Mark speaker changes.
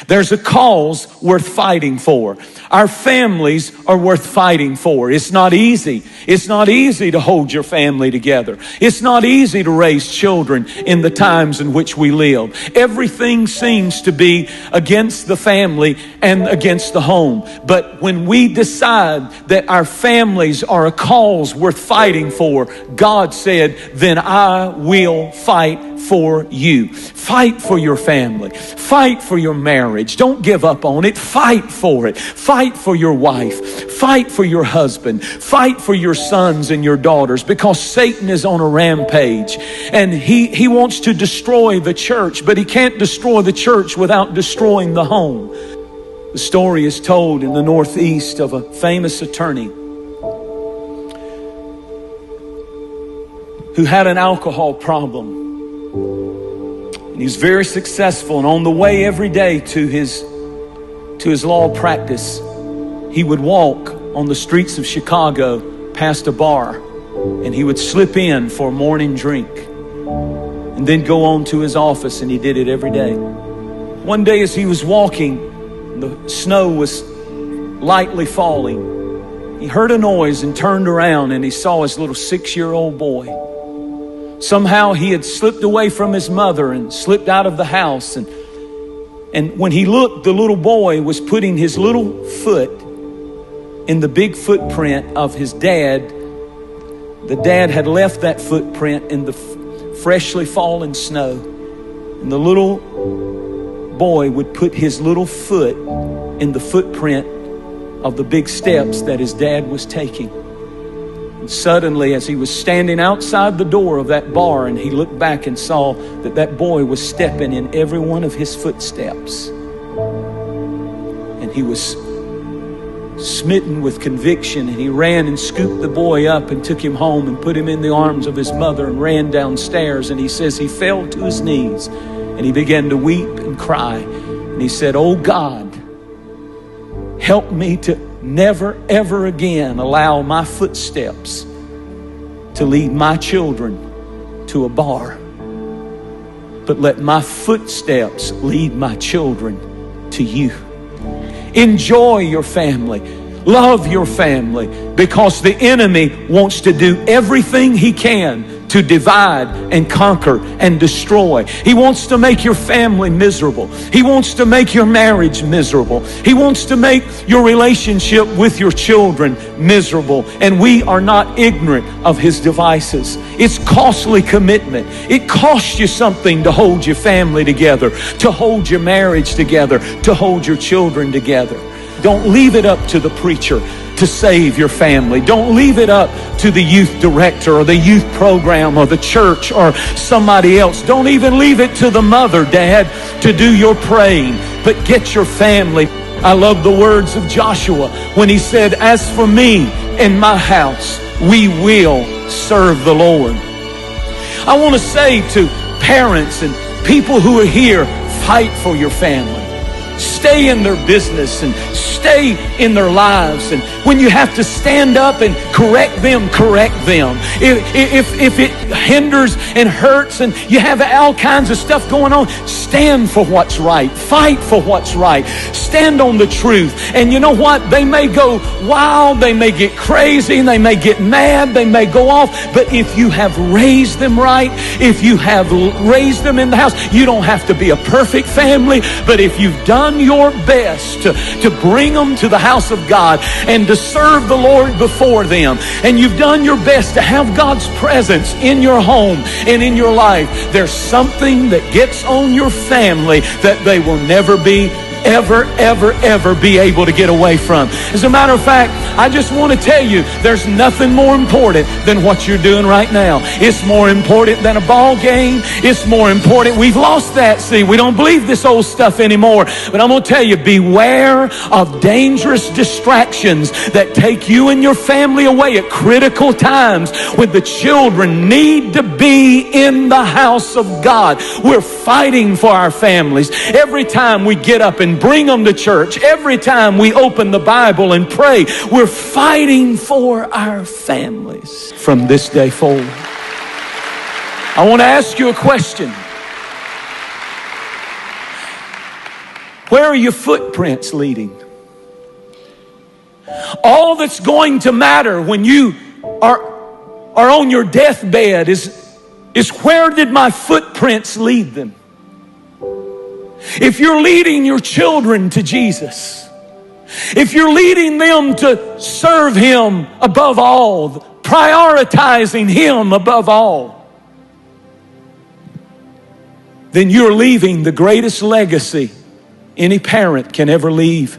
Speaker 1: There's a cause worth fighting for. Our families are worth fighting for. It's not easy. It's not easy to hold your family together. It's not easy to raise children in the times in which we live. Everything seems to be against the family and against the home. But when we decide that our families are a cause worth fighting for, God said, then I will fight for you. Fight for your family. Fight for your marriage. Don't give up on it. Fight for it. Fight for your wife. Fight for your husband. Fight for your sons and your daughters, because Satan is on a rampage and he wants to destroy the church, but he can't destroy the church without destroying the home. The story is told in the Northeast of a famous attorney who had an alcohol problem. And he was very successful, and on the way every day to his law practice, he would walk on the streets of Chicago past a bar, and he would slip in for a morning drink and then go on to his office, and he did it every day. One day as he was walking, the snow was lightly falling. He heard a noise and turned around, and he saw his little 6-year-old boy. Somehow he had slipped away from his mother and slipped out of the house. And when he looked, the little boy was putting his little foot in the big footprint of his dad. The dad had left that footprint in the freshly fallen snow. And the little boy would put his little foot in the footprint of the big steps that his dad was taking. And suddenly, as he was standing outside the door of that bar, and he looked back and saw that that boy was stepping in every one of his footsteps. And he was smitten with conviction, and he ran and scooped the boy up and took him home and put him in the arms of his mother and ran downstairs. And he says he fell to his knees and he began to weep and cry. And he said, "Oh God, help me to never, ever again allow my footsteps to lead my children to a bar, but let my footsteps lead my children to you." Enjoy your family. Love your family, because the enemy wants to do everything he can to divide and conquer and destroy. He wants to make your family miserable. He wants to make your marriage miserable. He wants to make your relationship with your children miserable. And we are not ignorant of his devices. It's costly commitment. It costs you something to hold your family together, to hold your marriage together, to hold your children together. Don't leave it up to the preacher to save your family. Don't leave it up to the youth director or the youth program or the church or somebody else. Don't even leave it to the mother, dad, to do your praying. But get your family. I love the words of Joshua when he said, "As for me and my house, we will serve the Lord." I want to say to parents and people who are here, fight for your family. Stay in their business and stay in their lives. And when you have to stand up and correct them, correct them. If it hinders and hurts and you have all kinds of stuff going on, stand for what's right. Fight for what's right. Stand on the truth. And you know what? They may go wild, they may get crazy, they may get mad, they may go off. But if you have raised them right, if you have raised them in the house, you don't have to be a perfect family. But if you've done your best to bring them to the house of God and to serve the Lord before them, and you've done your best to have God's presence in your home and in your life, there's something that gets on your family that they will never be ever be able to get away from. As a matter of fact, I just want to tell you, there's nothing more important than what you're doing right now. It's more important than a ball game. It's more important. We've lost that. See, we don't believe this old stuff anymore. But I'm going to tell you, beware of dangerous distractions that take you and your family away at critical times when the children need to be in the house of God. We're fighting for our families. Every time we get up and bring them to church, every time we open the Bible and pray, we're fighting for our families from this day forward. I want to ask you a question. Where are your footprints leading? All that's going to matter when you are on your deathbed is where did my footprints lead them? If you're leading your children to Jesus, if you're leading them to serve Him above all, prioritizing Him above all, then you're leaving the greatest legacy any parent can ever leave.